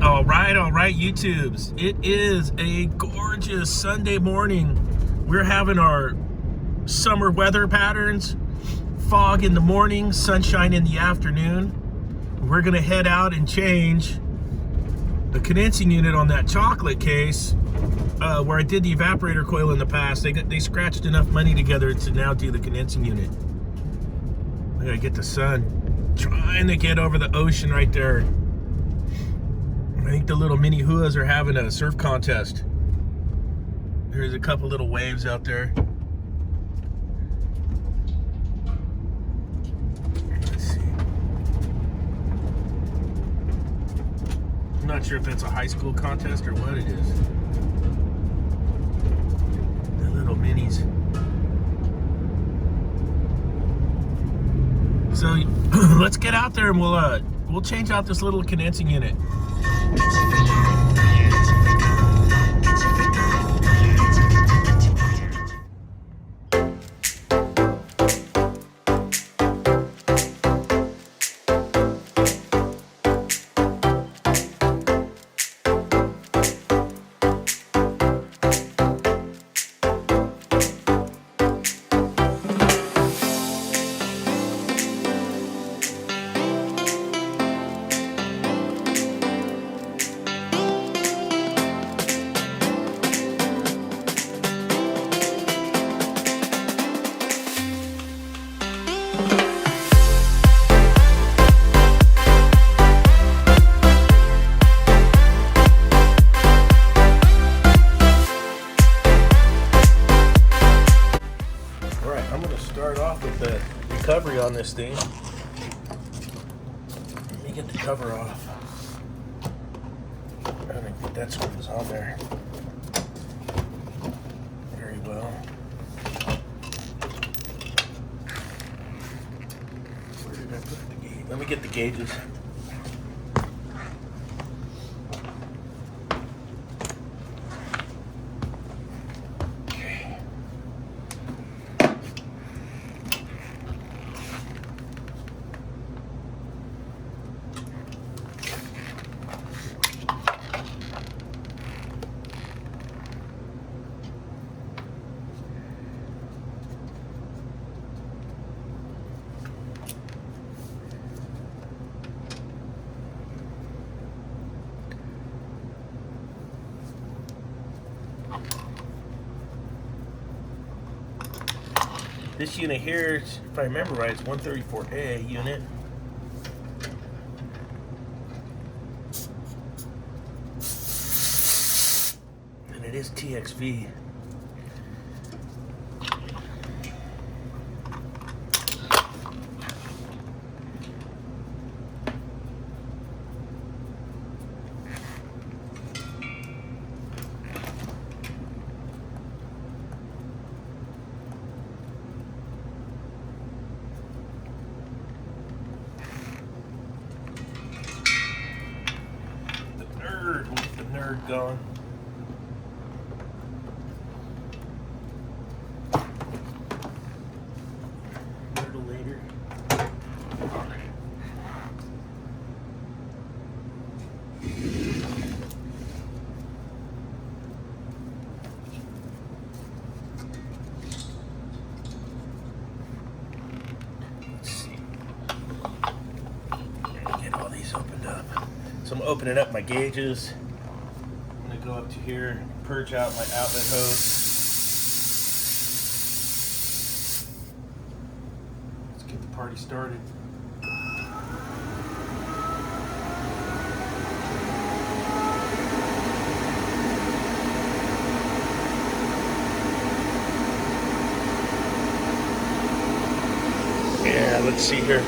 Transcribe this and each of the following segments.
all right, YouTubes. It is a gorgeous Sunday morning. We're having our summer weather patterns. Fog in the morning, sunshine in the afternoon. We're gonna head out and change the condensing unit on that chocolate case where I did the evaporator coil in the past. They scratched enough money together to now do the condensing unit. I gotta get the sun. Trying to get over the ocean right there. I think the little mini hua are having a surf contest. There's a couple little waves out there. Let's see. I'm not sure if that's a high school contest or what it is. The little minis. So let's get out there and we'll change out this little condensing unit. Start off with the recovery on this thing. Let me get the cover off. I don't think that screw is on there very well. Where did I put the gauge? Let me get the gauges. This unit here, if I remember right, it's 134A unit. And it is TXV. We'll get the nerd going. Nerd later. Let's see. Get all these opened up. So I'm opening up my gauges. I'm going to go up to here and purge out my outlet hose. Let's get the party started. Yeah, let's see here.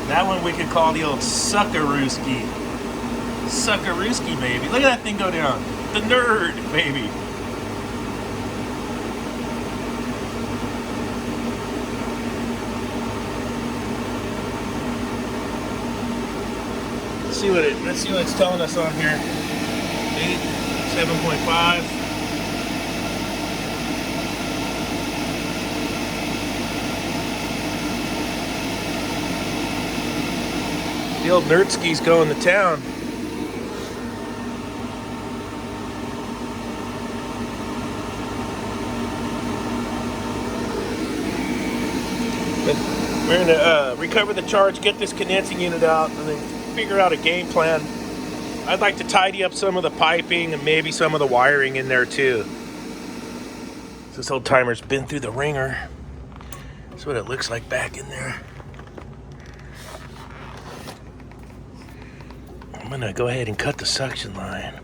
That one we could call the old suckarooski. Suckarooski, baby. Look at that thing go down. The nerd, baby. Let's see what it's telling us on here. 8, 7.5. The old Nerdski's going to town. But we're gonna recover the charge, get this condensing unit out, and then figure out a game plan. I'd like to tidy up some of the piping and maybe some of the wiring in there too. This old timer's been through the ringer. That's what it looks like back in there. I'm gonna go ahead and cut the suction line.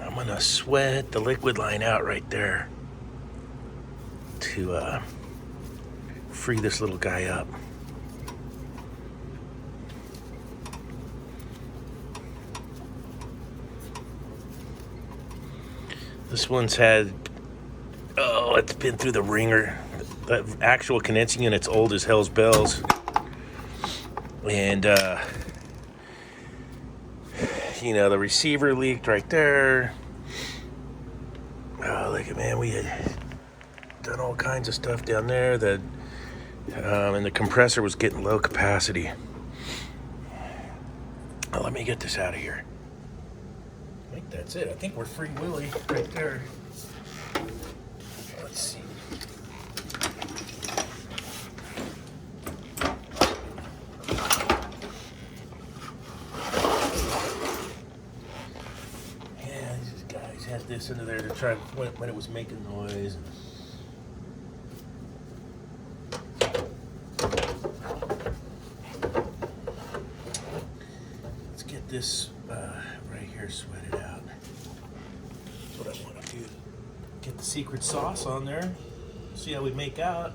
I'm gonna sweat the liquid line out right there to free this little guy up. This one's had, oh, it's been through the ringer. The actual condensing unit's old as hell's bells. And, you know, the receiver leaked right there. Oh, look at, man, we had done all kinds of stuff down there that, and the compressor was getting low capacity. Oh, let me get this out of here. I think that's it. I think we're free willy right there. Let's see. Yeah, these guys had this into there to try when it was making noise. Let's get this right here sweated out. That's what I want to do. Get the secret sauce on there. See how we make out.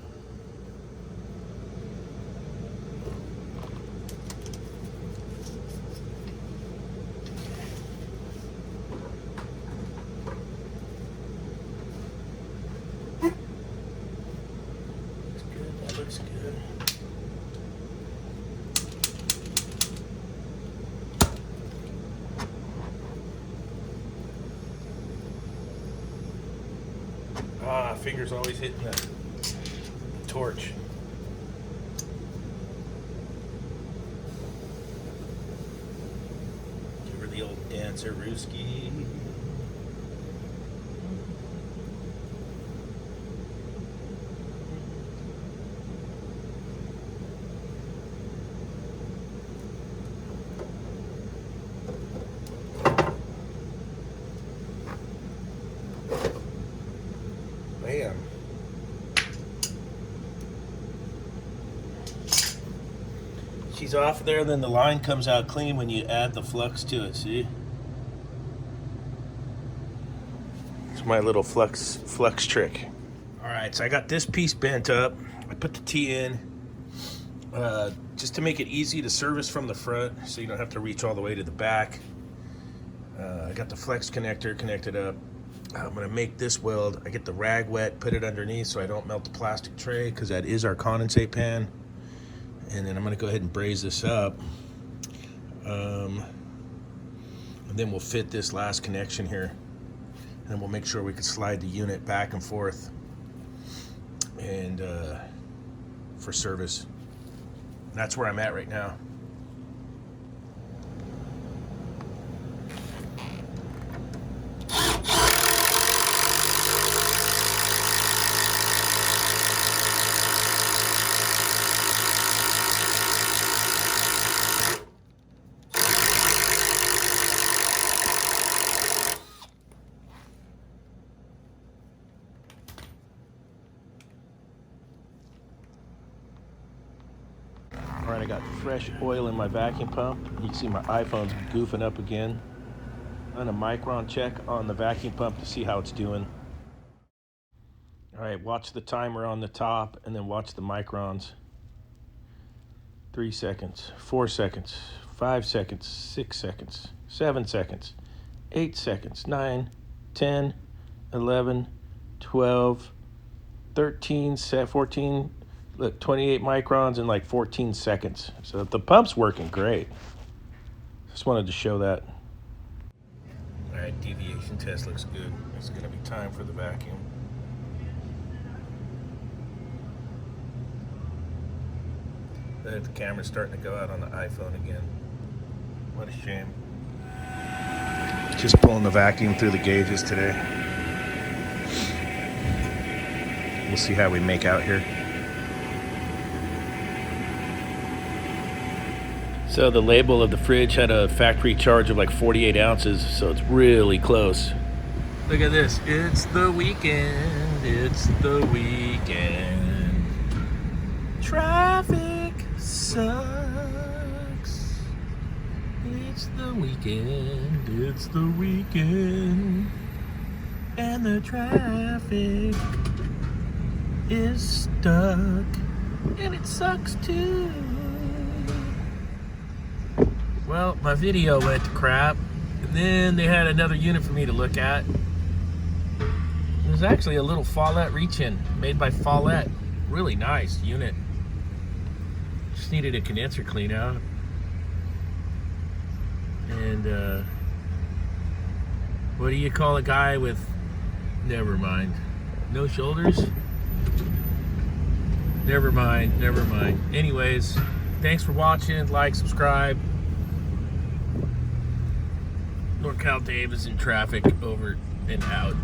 Looks good. That looks good. Ah, fingers always hitting the torch. Give her the old dancer Rooski. Bam. She's off there, then the line comes out clean when you add the flux to it, see? It's my little flux trick. All right, so I got this piece bent up. I put the T in just to make it easy to service from the front so you don't have to reach all the way to the back. I got the flex connector connected up. I'm gonna make this weld. I get the rag wet, put it underneath so I don't melt the plastic tray because that is our condensate pan. And then I'm gonna go ahead and braze this up. And then we'll fit this last connection here. And then we'll make sure we can slide the unit back and forth and for service. And that's where I'm at right now. All right, I got fresh oil in my vacuum pump. You can see my iPhone's goofing up again. Run a micron check on the vacuum pump to see how it's doing. All right, watch the timer on the top and then watch the microns. 3 seconds, 4 seconds, 5 seconds, 6 seconds, 7 seconds, 8 seconds, 9, 10, 11, 12, 13, 14, look, 28 microns in like 14 seconds. So the pump's working great. Just wanted to show that. All right, Alright, deviation test looks good. It's going to be time for the vacuum. The camera's starting to go out on the iPhone again. What a shame. Just pulling the vacuum through the gauges today. We'll see how we make out here. So the label of the fridge had a factory charge of like 48 ounces, so it's really close. Look at this. It's the weekend. It's the weekend. Traffic sucks. It's the weekend. It's the weekend. And the traffic is stuck. And it sucks too. Well, my video went to crap, and then they had another unit for me to look at. It was actually a little Follett reach-in made by Follett. Really nice unit. Just needed a condenser clean out. And what do you call a guy with, never mind, no shoulders? Never mind, never mind. Anyways, thanks for watching. Like, subscribe. NorCal Dave is in traffic, over and out.